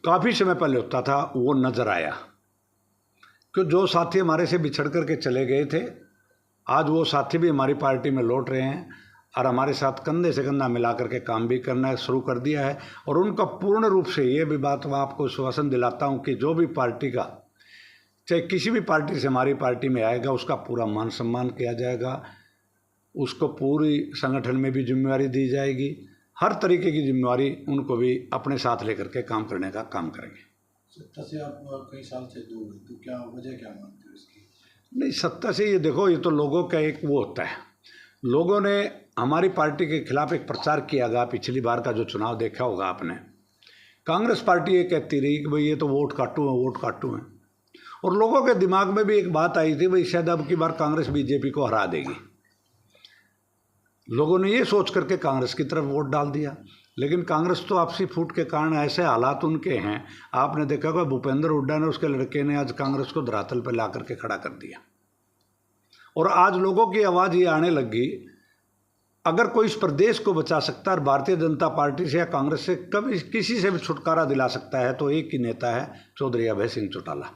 काफ़ी समय पहले होता था वो नज़र आया कि जो साथी हमारे से बिछड़ करके चले गए थे, आज वो साथी भी हमारी पार्टी में लौट रहे हैं और हमारे साथ कंधे से कंधा मिला करके काम भी करना शुरू कर दिया है। और उनका पूर्ण रूप से ये भी बात मैं आपको आश्वासन दिलाता हूँ कि जो भी पार्टी का, चाहे किसी भी पार्टी से हमारी पार्टी में आएगा, उसका पूरा मान सम्मान किया जाएगा, उसको पूरी संगठन में भी जिम्मेवारी दी जाएगी, हर तरीके की जिम्मेवारी उनको भी अपने साथ लेकर के काम करने का काम करेंगे। सत्ता से आप कई साल से दूर हैं, तो क्या वजह क्या मानते हो इसकी? नहीं, सत्ता से ये देखो, ये तो लोगों का एक वो होता है, लोगों ने हमारी पार्टी के खिलाफ एक प्रचार किया। पिछली बार का जो चुनाव देखा होगा आपने, कांग्रेस पार्टी ये कहती रही कि भाई ये तो वोट काटू है, वोट काटू है। और लोगों के दिमाग में भी एक बात आई थी, भाई शायद अब की बार कांग्रेस बीजेपी को हरा देगी। लोगों ने ये सोच करके कांग्रेस की तरफ वोट डाल दिया। लेकिन कांग्रेस तो आपसी फूट के कारण, ऐसे हालात उनके हैं, आपने देखा होगा भूपेंद्र हुड्डा ने, उसके लड़के ने आज कांग्रेस को धरातल पर ला करके खड़ा कर दिया। और आज लोगों की आवाज़ ये आने लगी, अगर कोई इस प्रदेश को बचा सकता है और भारतीय जनता पार्टी से या कांग्रेस से कभी किसी से भी छुटकारा दिला सकता है, तो एक ही नेता है, चौधरी अभय सिंह चौटाला।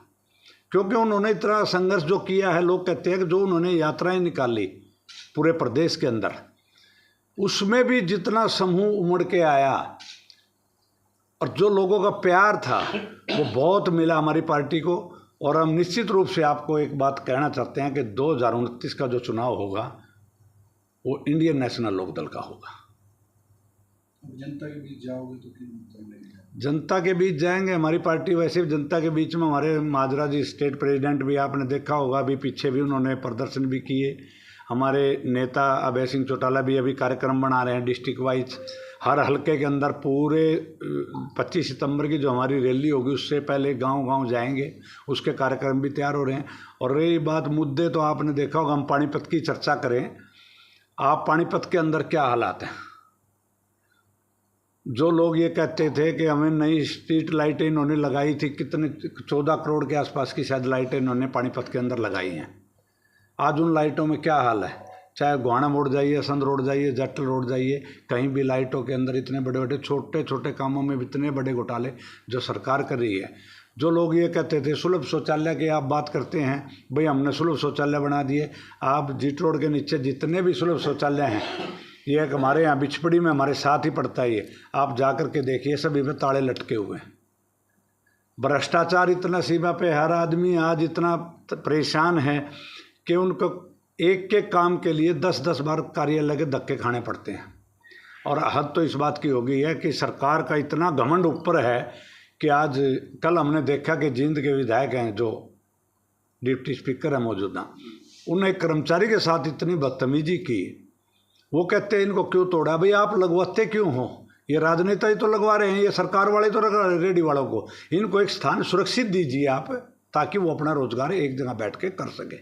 क्योंकि उन्होंने इतना संघर्ष जो किया है, लोग कहते हैं कि जो उन्होंने यात्राएं निकाली पूरे प्रदेश के अंदर, उसमें भी जितना समूह उमड़ के आया और जो लोगों का प्यार था वो बहुत मिला हमारी पार्टी को। और हम निश्चित रूप से आपको एक बात कहना चाहते हैं कि 2029 का जो चुनाव होगा वो इंडियन नेशनल लोकदल का होगा। जनता के बीच जाओगे तो क्यों? जनता के बीच जाएंगे, हमारी पार्टी वैसे भी जनता के बीच में, हमारे माजरा जी स्टेट प्रेसिडेंट भी आपने देखा होगा, अभी पीछे भी उन्होंने प्रदर्शन भी किए। हमारे नेता अभय सिंह चौटाला भी अभी कार्यक्रम बना रहे हैं डिस्ट्रिक्ट वाइज, हर हलके के अंदर। पूरे 25 सितंबर की जो हमारी रैली होगी उससे पहले गांव-गांव जाएंगे, उसके कार्यक्रम भी तैयार हो रहे हैं। और रही बात मुद्दे, तो आपने देखा होगा, हम पानीपत की चर्चा करें, आप पानीपत के अंदर क्या हालात हैं। जो लोग ये कहते थे कि हमें नई स्ट्रीट लाइटें इन्होंने लगाई थी, कितने 14 करोड़ के आसपास की शायद लाइटें इन्होंने पानीपत के अंदर लगाई हैं, आज उन लाइटों में क्या हाल है। चाहे गोहाना मोड़ जाइए, संद रोड जाइए, जट्टल रोड जाइए, कहीं भी लाइटों के अंदर इतने बड़े बड़े छोटे छोटे कामों में इतने बड़े घोटाले जो सरकार कर रही है। जो लोग ये कहते थे सुलभ शौचालय की आप बात करते हैं, भाई हमने सुलभ शौचालय बना दिए। आप जीट रोड के नीचे जितने भी सुलभ शौचालय हैं, ये एक हमारे यहाँ बिचपड़ी में हमारे साथ ही पड़ता है, ये आप जा कर के देखिए, सभी में ताले लटके हुए हैं। भ्रष्टाचार इतना सीमा पे, हर आदमी आज इतना परेशान है कि उनको एक के काम के लिए 10-10 बार कार्यालय के धक्के खाने पड़ते हैं। और हद तो इस बात की हो गई है कि सरकार का इतना घमंड ऊपर है कि आज कल हमने देखा कि जींद के विधायक हैं, जो डिप्टी स्पीकर है मौजूदा, उन्हें कर्मचारी के साथ इतनी बदतमीजी की। वो कहते हैं इनको क्यों तोड़ा, भाई आप लगवाते क्यों हो, ये राजनेता ही तो लगवा रहे हैं, ये सरकार वाले तो लगवा रहे, रेडी वालों को। इनको एक स्थान सुरक्षित दीजिए आप, ताकि वो अपना रोजगार एक जगह बैठ के कर सके।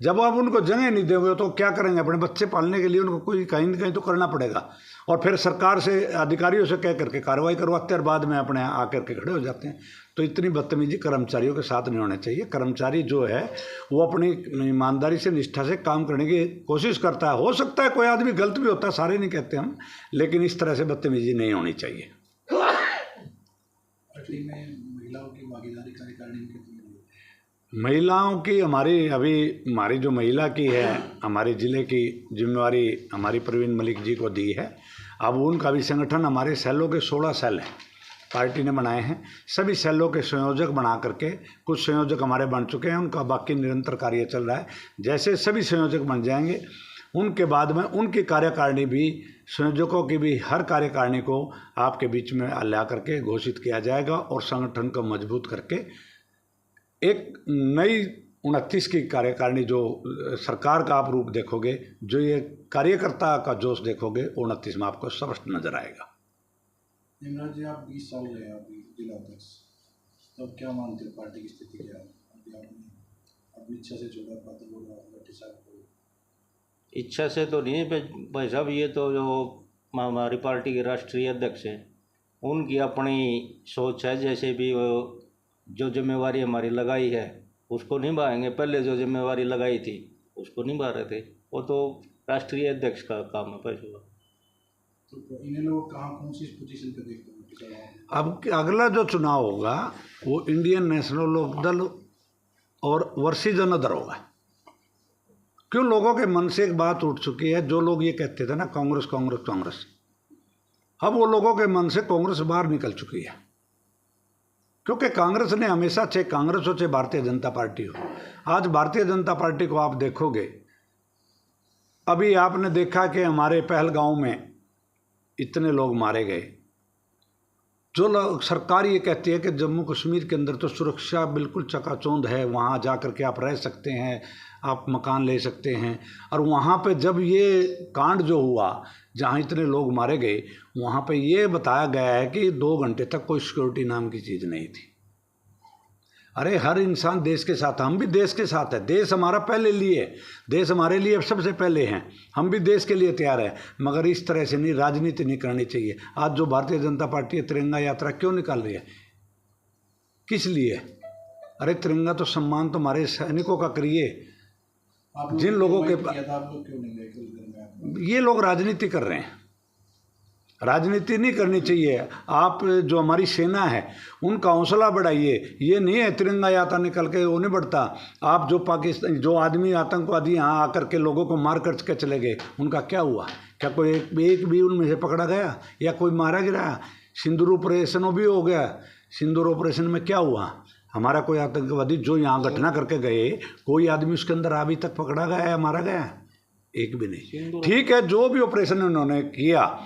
जब आप उनको जगह नहीं दोगे तो क्या करेंगे, अपने बच्चे पालने के लिए उनको कोई कहीं न कहीं तो करना पड़ेगा। और फिर सरकार से, अधिकारियों से कह करके कार्रवाई करवाते हैं और बाद में अपने आकर के खड़े हो जाते हैं। तो इतनी बदतमीजी कर्मचारियों के साथ नहीं होना चाहिए। कर्मचारी जो है वो अपनी ईमानदारी से, निष्ठा से काम करने की कोशिश करता है। हो सकता है कोई आदमी गलत भी होता है, सारे नहीं कहते हम, लेकिन इस तरह से बदतमीजी नहीं होनी चाहिए। पार्टी में महिलाओं की भागीदारी कार्यकारिणी में कितनी है? महिलाओं की हमारी जो महिला की है, हमारे ज़िले की जिम्मेवारी हमारी प्रवीण मलिक जी को दी है। अब उनका भी संगठन, हमारे सेलों के 16 सेल हैं पार्टी ने बनाए हैं, सभी सेलों के संयोजक बना करके, कुछ संयोजक हमारे बन चुके हैं, उनका बाकी निरंतर कार्य चल रहा है। जैसे सभी संयोजक बन जाएंगे, उनके बाद में उनकी कार्यकारिणी भी, संयोजकों की भी हर कार्यकारिणी को आपके बीच में ला करके घोषित किया जाएगा और संगठन को मजबूत करके एक नई 29 की कार्यकारिणी, जो सरकार का आप रूप देखोगे, जो ये कार्यकर्ता का जोश देखोगे, 29 में आपको स्पष्ट नजर आएगा। निमराज जी, आप 20 साल रहे अभी जिला अध्यक्ष, तो क्या मानते हो पार्टी की स्थिति क्या है? अपनी इच्छा से छोड़ा पात्र बोला भट्टी साहब को? इच्छा से तो नहीं भाई साहब, ये तो जो हमारी पार्टी के राष्ट्रीय अध्यक्ष हैं उनकी अपनी सोच है। जैसे भी वो जो जिम्मेवारी हमारी लगाई है उसको निभाएंगे। पहले जो जिम्मेवारी लगाई थी उसको निभा रहे थे, वो तो राष्ट्रीय अध्यक्ष का काम है। पैसे तो इन्हें लोग कहाँ, कौन सी पोजीशन पे देखते हैं? चुनाव? अब अगला जो चुनाव होगा वो इंडियन नेशनल लोकदल और वर्सेस अनदर होगा। क्यों? लोगों के मन से एक बात उठ चुकी है, जो लोग ये कहते थे ना कांग्रेस कांग्रेस कांग्रेस, अब वो लोगों के मन से कांग्रेस बाहर निकल चुकी है। क्योंकि कांग्रेस ने हमेशा, चाहे कांग्रेस हो चाहे भारतीय जनता पार्टी हो, आज भारतीय जनता पार्टी को आप देखोगे, अभी आपने देखा कि हमारे पहलगांव में इतने लोग मारे गए। जो लोग, सरकार ये कहती है कि जम्मू कश्मीर के अंदर तो सुरक्षा बिल्कुल चकाचौंध है, वहाँ जा कर के आप रह सकते हैं, आप मकान ले सकते हैं, और वहाँ पे जब ये कांड जो हुआ जहाँ इतने लोग मारे गए, वहाँ पे ये बताया गया है कि 2 घंटे तक कोई सिक्योरिटी नाम की चीज़ नहीं थी। अरे हर इंसान देश के साथ, हम भी देश के साथ है, देश हमारा पहले लिए, देश हमारे लिए सबसे पहले हैं, हम भी देश के लिए तैयार हैं, मगर इस तरह से नहीं, राजनीति नहीं करनी चाहिए। आज जो भारतीय जनता पार्टी तिरंगा यात्रा क्यों निकाल रही है, किस लिए? अरे तिरंगा तो सम्मान तो हमारे सैनिकों का करिए। आप जिन लोगों के किया था, आप लोग क्यों नहीं गए तिरंगा? ये लोग राजनीति कर रहे हैं, राजनीति नहीं करनी चाहिए। आप जो हमारी सेना है उनका हौसला बढ़ाइए। ये नहीं है तिरंगा यात्रा निकल के वो नहीं बढ़ता। आप जो पाकिस्तान, जो आदमी आतंकवादी यहाँ आकर के लोगों को मार कर के चले गए, उनका क्या हुआ? क्या कोई एक भी उनमें से पकड़ा गया या कोई मारा गिरा? सिंदूर ऑपरेशन भी हो गया, सिंदूर ऑपरेशन में क्या हुआ? हमारा कोई आतंकवादी जो यहाँ घटना करके गए, कोई आदमी उसके अंदर अभी तक पकड़ा गया या मारा गया? एक भी नहीं। ठीक है, जो भी ऑपरेशन उन्होंने किया